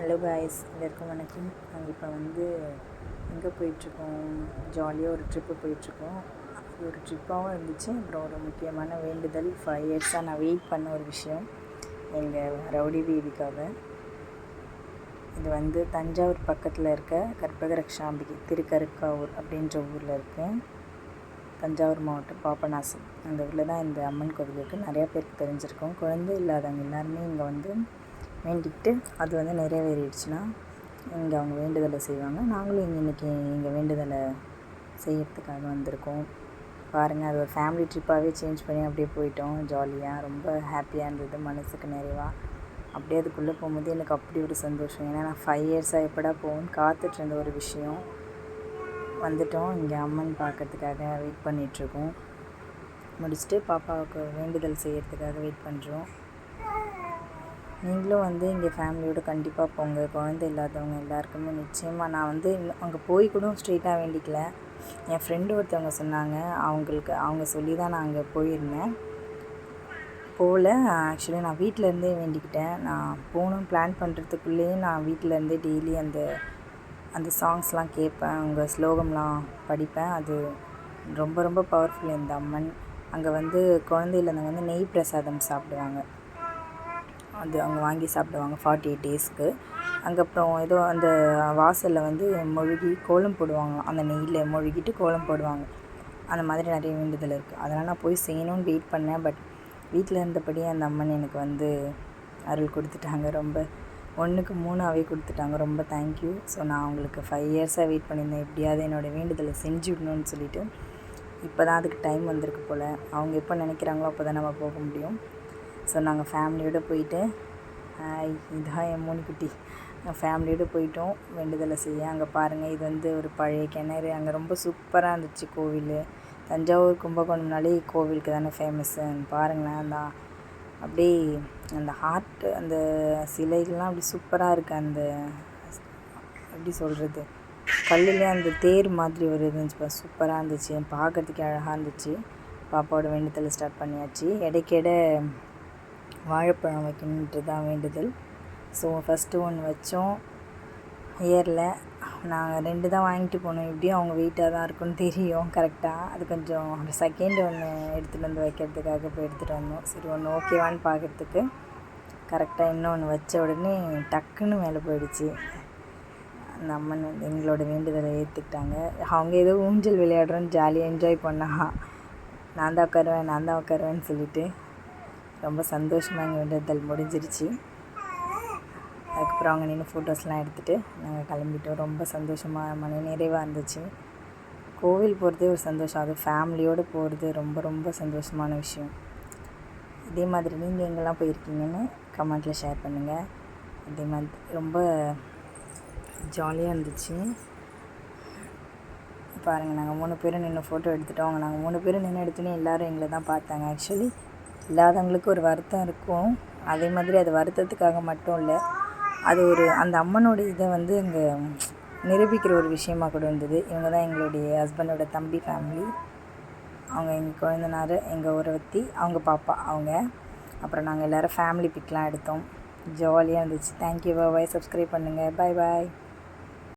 Hello guys, எல்லாருக்கும் வணக்கம். நாங்கள் இப்போ எங்கே போயிட்டுருக்கோம், ஜாலியாக ஒரு ட்ரிப்பு போயிட்டுருக்கோம். அது ஒரு ட்ரிப்பாகவும் இருந்துச்சு. அப்புறம் ஒரு முக்கியமான வேண்டுதல், 5 இயர்ஸாக நான் வெயிட் பண்ண ஒரு விஷயம் எங்கள் ரவுடி பேபிக்காக. இது தஞ்சாவூர் பக்கத்தில் இருக்க கற்பகரக்ஷாம்பிகை திருக்கருக்காவூர் அப்படின்ற ஊரில் இருக்குது. தஞ்சாவூர் மாவட்டம் பாபநாசம் அந்த ஊரில் தான் இந்த அம்மன் கோவில் இருக்குது. நிறையா பேருக்கு தெரிஞ்சிருக்கும். குழந்தை இல்லாதவங்க எல்லாருமே இங்கே வேண்டிக்கிட்டு அது நிறைவேறிடுச்சுன்னா இங்கே அவங்க வேண்டுதலை செய்வாங்க. நாங்களும் இன்றைக்கி எங்கள் வேண்டுதலை செய்யறதுக்காக வந்திருக்கோம். பாருங்கள், அது ஒரு ஃபேமிலி ட்ரிப்பாகவே சேஞ்ச் பண்ணி அப்படியே போயிட்டோம். ஜாலியாக ரொம்ப ஹாப்பியாக இருந்தது, மனசுக்கு நிறைவாக. அப்படியே அதுக்குள்ளே போகும்போது எனக்கு அப்படி ஒரு சந்தோஷம். ஏன்னா நான் 5 இயர்ஸாக எப்படா போகும்னு காத்துட்ருந்த ஒரு விஷயம். வந்துட்டோம். இங்கே அம்மன் பார்க்கறதுக்காக வெயிட் பண்ணிகிட்ருக்கோம். முடிச்சுட்டு பாப்பாவுக்கு வேண்டுதல் செய்கிறதுக்காக வெயிட் பண்ணுறோம். நீங்களும் இங்கே ஃபேமிலியோடு கண்டிப்பாக போங்க. குழந்தை இல்லாதவங்க எல்லாருக்குமே நிச்சயமாக. நான் அங்கே போய் கூட ஸ்ட்ரெயிட்டாக வேண்டிக்கல. என் ஃப்ரெண்டு ஒருத்தவங்க சொன்னாங்க, அவங்க சொல்லி தான் நான் அங்கே போயிருந்தேன். ஆக்சுவலி நான் வீட்டிலேருந்தே வேண்டிக்கிட்டேன். நான் போகணுன்னு பிளான் பண்ணுறதுக்குள்ளேயே நான் வீட்டிலேருந்தே டெய்லி அந்த சாங்ஸ்லாம் கேட்பேன், அவங்க ஸ்லோகம்லாம் படிப்பேன். அது ரொம்ப ரொம்ப பவர்ஃபுல் இந்த அம்மன். அங்கே குழந்தை இல்லாதவங்க நெய் பிரசாதம் சாப்பிடுவாங்க. அது அவங்க வாங்கி சாப்பிடுவாங்க 48 டேஸ்க்கு. அப்புறம் ஏதோ அந்த வாசலில் மொழுகி கோலம் போடுவாங்க. அந்த நெய்யில் மொழுகிட்டு கோலம் போடுவாங்க. அந்த மாதிரி நிறைய வேண்டுதல் இருக்குது. அதனால் நான் போய் செய்யணும்னு வெயிட் பண்ணேன். பட் வீட்டில் இருந்தபடியே அந்த அம்மன் எனக்கு அருள் கொடுத்துட்டாங்க. ரொம்ப 1க்கு 3ஆகவே கொடுத்துட்டாங்க. ரொம்ப தேங்க்யூ. ஸோ நான் அவங்களுக்கு 5 இயர்ஸாக வெயிட் பண்ணியிருந்தேன். எப்படியாவது என்னோடய வேண்டுதலை செஞ்சு விடணும்னு சொல்லிவிட்டு. இப்போ தான் அதுக்கு டைம் வந்திருக்கு போல். அவங்க எப்போ நினைக்கிறாங்களோ அப்போ தான் நம்ம போக முடியும். ஸோ நாங்கள் ஃபேமிலியோடு போயிட்டு, இதுதான் என் மூணுக்குட்டி, ஃபேமிலியோடு போயிட்டோம் வேண்டுதலை செய்ய. அங்கே பாருங்கள், இது ஒரு பழைய கிணறு. அங்கே ரொம்ப சூப்பராக இருந்துச்சு கோவில். தஞ்சாவூர் கும்பகோணம்னாலே கோவிலுக்கு தானே ஃபேமஸ்ஸு. பாருங்களேன், அப்படியே அந்த ஹார்ட், அந்த சிலைகள்லாம் அப்படி சூப்பராக இருக்குது. எப்படி சொல்கிறது, கல்லுலேயே அந்த தேர் மாதிரி ஒரு இருந்துச்சு, சூப்பராக இருந்துச்சு. பார்க்குறதுக்கே அழகாக இருந்துச்சு. பாப்பாவோட வேண்டுதலை ஸ்டார்ட் பண்ணியாச்சு. இடைக்கிட வாழைப்பழம் வைக்கணுன்றது தான் வேண்டுதல். ஸோ ஃபஸ்ட்டு ஒன்று வச்சோம். ஏரில் நாங்கள் 2 தான் வாங்கிட்டு போனோம். எப்படியும் அவங்க வெயிட்டாக தான் இருக்குன்னு தெரியும் கரெக்டாக. அது கொஞ்சம் செகண்ட் ஒன்று எடுத்துகிட்டு வைக்கிறதுக்காக போய் எடுத்துகிட்டு வந்தோம். சரி, ஒன்று ஓகேவான்னு பார்க்குறதுக்கு கரெக்டாக இன்னொன்று வச்ச உடனே டக்குன்னு மேலே போயிடுச்சு. அந்த அம்மன் எங்களோட வேண்டுதலை ஏற்றுக்கிட்டாங்க. அவங்க ஏதோ ஊஞ்சல் விளையாடுறோன்னு ஜாலியாக என்ஜாய் பண்ணா. நான் தான் உட்காருவேன்னு சொல்லிவிட்டு ரொம்ப சந்தோஷமாக எங்கள் வேண்டுதல் முடிஞ்சிருச்சு. அதுக்கப்புறம் அவங்க நின்று ஃபோட்டோஸ்லாம் எடுத்துகிட்டு நாங்கள் கிளம்பிட்டோம். ரொம்ப சந்தோஷமாக, மன நிறைவாக இருந்துச்சு. கோவில் போகிறதே ஒரு சந்தோஷம். அது ஃபேமிலியோடு போகிறது ரொம்ப ரொம்ப சந்தோஷமான விஷயம். இதே மாதிரி நீங்கள் எங்கெல்லாம் போயிருக்கீங்கன்னு கமெண்ட்டில் ஷேர் பண்ணுங்கள். அதே மாதிரி ரொம்ப ஜாலியாக இருந்துச்சு. பாருங்கள், நாங்கள் 3 பேரும் நின்று ஃபோட்டோ எடுத்துட்டோம். நாங்கள் 3 பேரும் நின்று எடுத்தோன்னே எல்லோரும் எங்களை தான் பார்த்தாங்க. ஆக்சுவலி இல்லாதவங்களுக்கு ஒரு வருத்தம் இருக்கும். அதே மாதிரி அது வருத்தத்துக்காக மட்டும் இல்லை, அது அந்த அம்மனோட இதை அங்கே நிரூபிக்கிற ஒரு விஷயமாக கூட இருந்தது. இவங்க தான் எங்களுடைய ஹஸ்பண்டோட தம்பி ஃபேமிலி. அவங்க எங்கள் குழந்தனார், எங்கள் உறவத்தி, அவங்க பாப்பா அவங்க. அப்புறம் நாங்கள் எல்லோரும் ஃபேமிலி பிக்லாம் எடுத்தோம். ஜாலியாக இருந்துச்சு. தேங்க்யூ. பாய். சப்ஸ்கிரைப் பண்ணுங்கள். பாய்.